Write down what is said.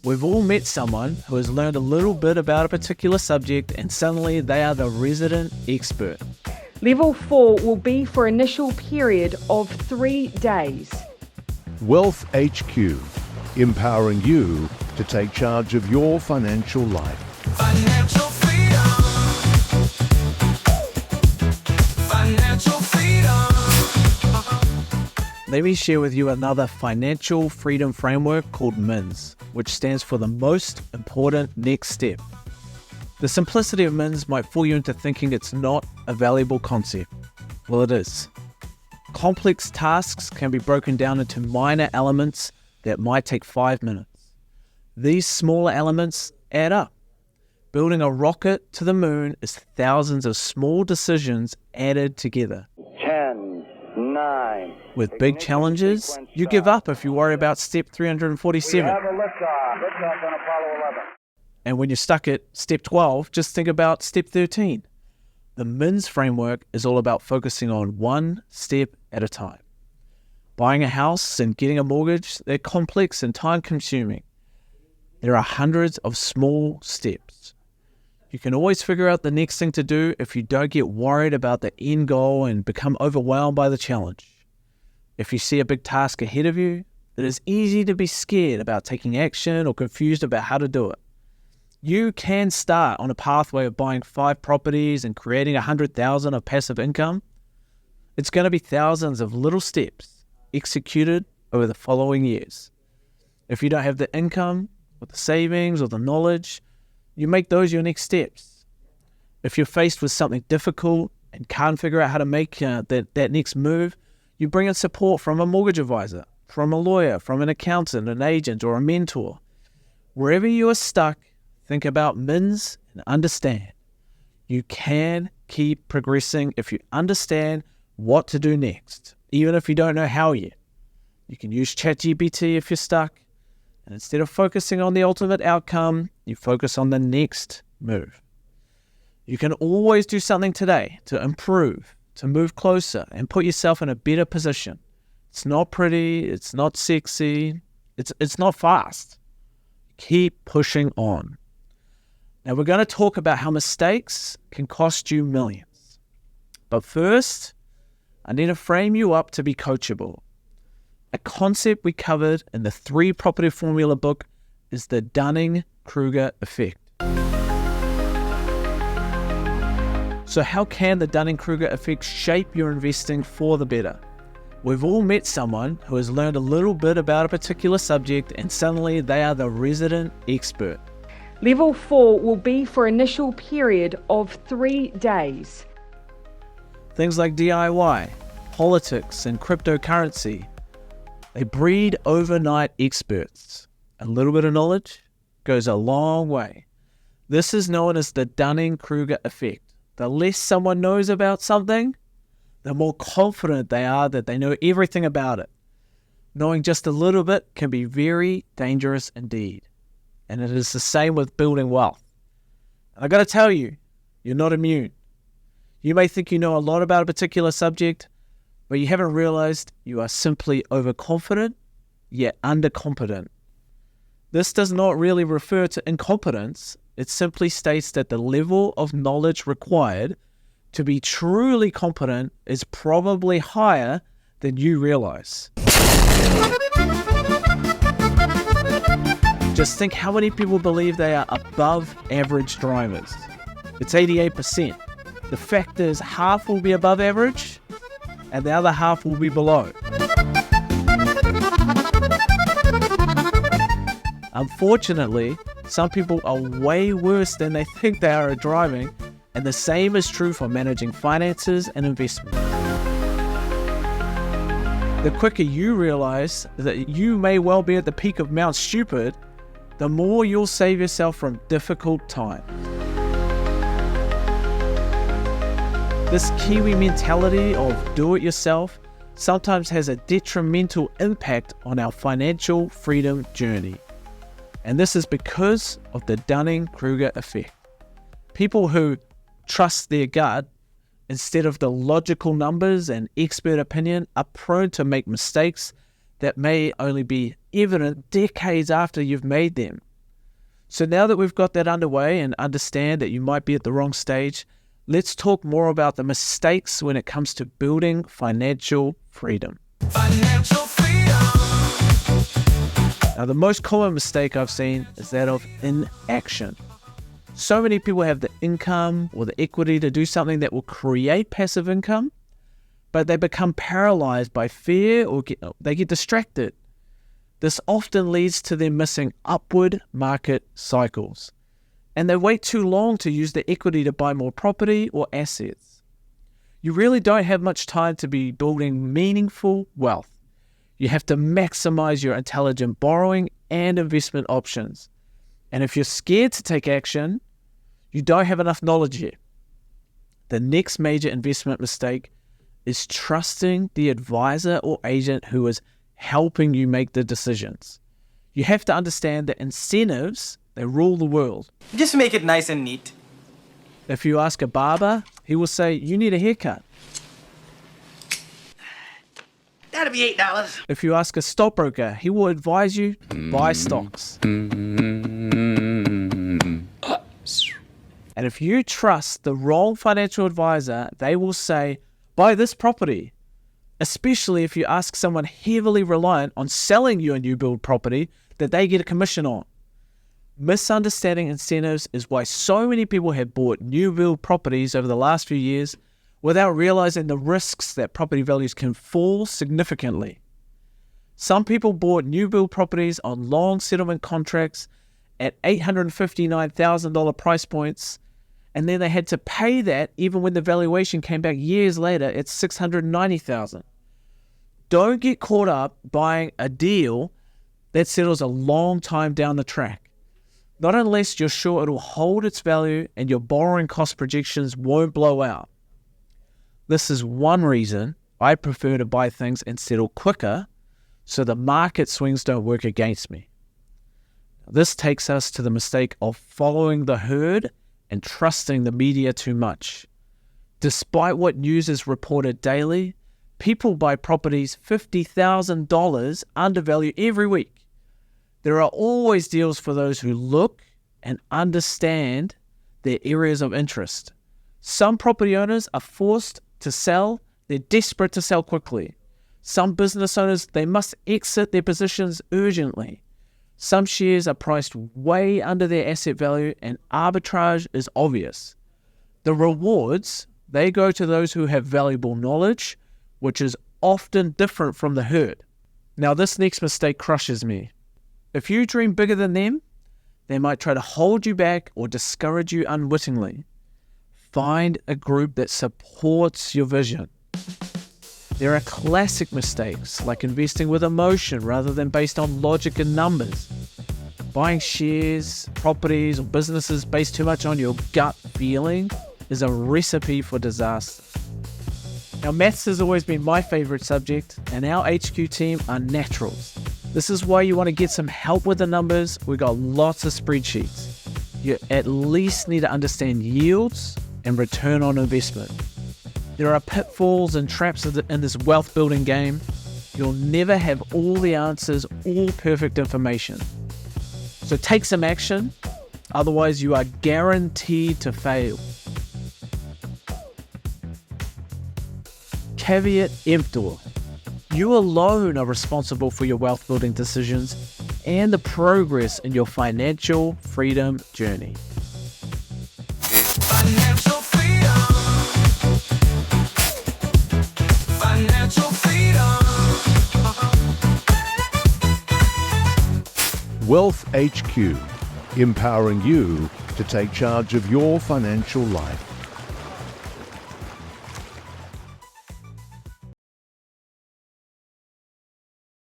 We've all met someone who has learned a little bit about a particular subject and suddenly they are the resident expert. Level 4 will be for initial period of 3 days. Wealth HQ, empowering you to take charge of your financial life. Financial freedom. Financial freedom. Let me share with you another financial freedom framework called M.I.N.S, which stands for the most important next step. The simplicity of M.I.N.S might fool you into thinking it's not a valuable concept. Well, it is. Complex tasks can be broken down into minor elements that might take 5 minutes. These smaller elements add up. Building a rocket to the moon is thousands of small decisions added together. 10, 9. With big challenges, you give up if you worry about step 347. We have a liftoff. Liftoff on Apollo 11. And when you're stuck at step 12, just think about step 13. The M.I.N.S framework is all about focusing on one step at a time. Buying a house and getting a mortgage, they're complex and time-consuming. There are hundreds of small steps. You can always figure out the next thing to do if you don't get worried about the end goal and become overwhelmed by the challenge. If you see a big task ahead of you, it is easy to be scared about taking action or confused about how to do it. You can start on a pathway of buying 5 properties and creating $100,000 of passive income. It's going to be thousands of little steps executed over the following years. If you don't have the income or the savings or the knowledge, you make those your next steps. If you're faced with something difficult and can't figure out how to make that next move, you bring in support from a mortgage advisor, from a lawyer, from an accountant, an agent, or a mentor. Wherever you are stuck, think about M.I.N.S and understand. You can keep progressing if you understand what to do next, even if you don't know how yet. You can use ChatGPT if you're stuck, and instead of focusing on the ultimate outcome, you focus on the next move. You can always do something today to improve, to move closer, and put yourself in a better position. It's not pretty, it's not sexy, it's not fast. Keep pushing on. Now we're going to talk about how mistakes can cost you millions. But first, I need to frame you up to be coachable. A concept we covered in the 3 Property Formula book is the Dunning-Kruger effect. So how can the Dunning-Kruger effect shape your investing for the better? We've all met someone who has learned a little bit about a particular subject and suddenly they are the resident expert. Level 4 will be for initial period of 3 days. Things like DIY, politics, and cryptocurrency, they breed overnight experts. A little bit of knowledge goes a long way. This is known as the Dunning-Kruger effect. The less someone knows about something, the more confident they are that they know everything about it. Knowing just a little bit can be very dangerous indeed. And it is the same with building wealth. And I got to tell you, you're not immune. You may think you know a lot about a particular subject, but you haven't realized you are simply overconfident, yet undercompetent. This does not really refer to incompetence. It simply states that the level of knowledge required to be truly competent is probably higher than you realize. Just think how many people believe they are above average drivers. It's 88%. The fact is, half will be above average and the other half will be below. Unfortunately, some people are way worse than they think they are at driving, and the same is true for managing finances and investment. The quicker you realize that you may well be at the peak of Mount Stupid, the more you'll save yourself from difficult times. This Kiwi mentality of do-it-yourself sometimes has a detrimental impact on our financial freedom journey. And this is because of the Dunning-Kruger effect. People who trust their gut instead of the logical numbers and expert opinion are prone to make mistakes that may only be evident decades after you've made them. So now that we've got that underway and understand that you might be at the wrong stage, let's talk more about the mistakes when it comes to building financial freedom. Financial freedom. Now, the most common mistake I've seen is that of inaction. So many people have the income or the equity to do something that will create passive income, but they become paralyzed by fear or they get distracted. This often leads to them missing upward market cycles, and they wait too long to use the equity to buy more property or assets. You really don't have much time to be building meaningful wealth. You have to maximize your intelligent borrowing and investment options. And if you're scared to take action, you don't have enough knowledge yet. The next major investment mistake is trusting the advisor or agent who is helping you make the decisions. You have to understand that incentives, they rule the world. Just make it nice and neat. If you ask a barber, he will say, you need a haircut. That'll be $8. If you ask a stockbroker, he will advise you to buy stocks. And if you trust the wrong financial advisor, they will say, buy this property. Especially if you ask someone heavily reliant on selling you a new build property that they get a commission on. Misunderstanding incentives is why so many people have bought new build properties over the last few years without realizing the risks that property values can fall significantly. Some people bought new build properties on long settlement contracts at $859,000 price points, and then they had to pay that even when the valuation came back years later at $690,000. Don't get caught up buying a deal that settles a long time down the track. Not unless you're sure it'll hold its value and your borrowing cost projections won't blow out. This is one reason I prefer to buy things and settle quicker so the market swings don't work against me. This takes us to the mistake of following the herd and trusting the media too much. Despite what news is reported daily, people buy properties $50,000 undervalued every week. There are always deals for those who look and understand their areas of interest. Some property owners are forced to sell. They're desperate to sell quickly. Some business owners, they must exit their positions urgently. Some shares are priced way under their asset value and arbitrage is obvious. The rewards, they go to those who have valuable knowledge, which is often different from the herd. Now, this next mistake crushes me. If you dream bigger than them, they might try to hold you back or discourage you unwittingly. Find a group that supports your vision. There are classic mistakes like investing with emotion rather than based on logic and numbers. Buying shares, properties, or businesses based too much on your gut feeling is a recipe for disaster. Now, maths has always been my favorite subject, and our HQ team are naturals. This is why you want to get some help with the numbers. We've got lots of spreadsheets. You at least need to understand yields and return on investment. There are pitfalls and traps in this wealth building game. You'll never have all the answers, all perfect information. So take some action, otherwise you are guaranteed to fail. Caveat emptor. You alone are responsible for your wealth building decisions and the progress in your financial freedom journey. Financial freedom. Financial freedom. Wealth HQ, empowering you to take charge of your financial life.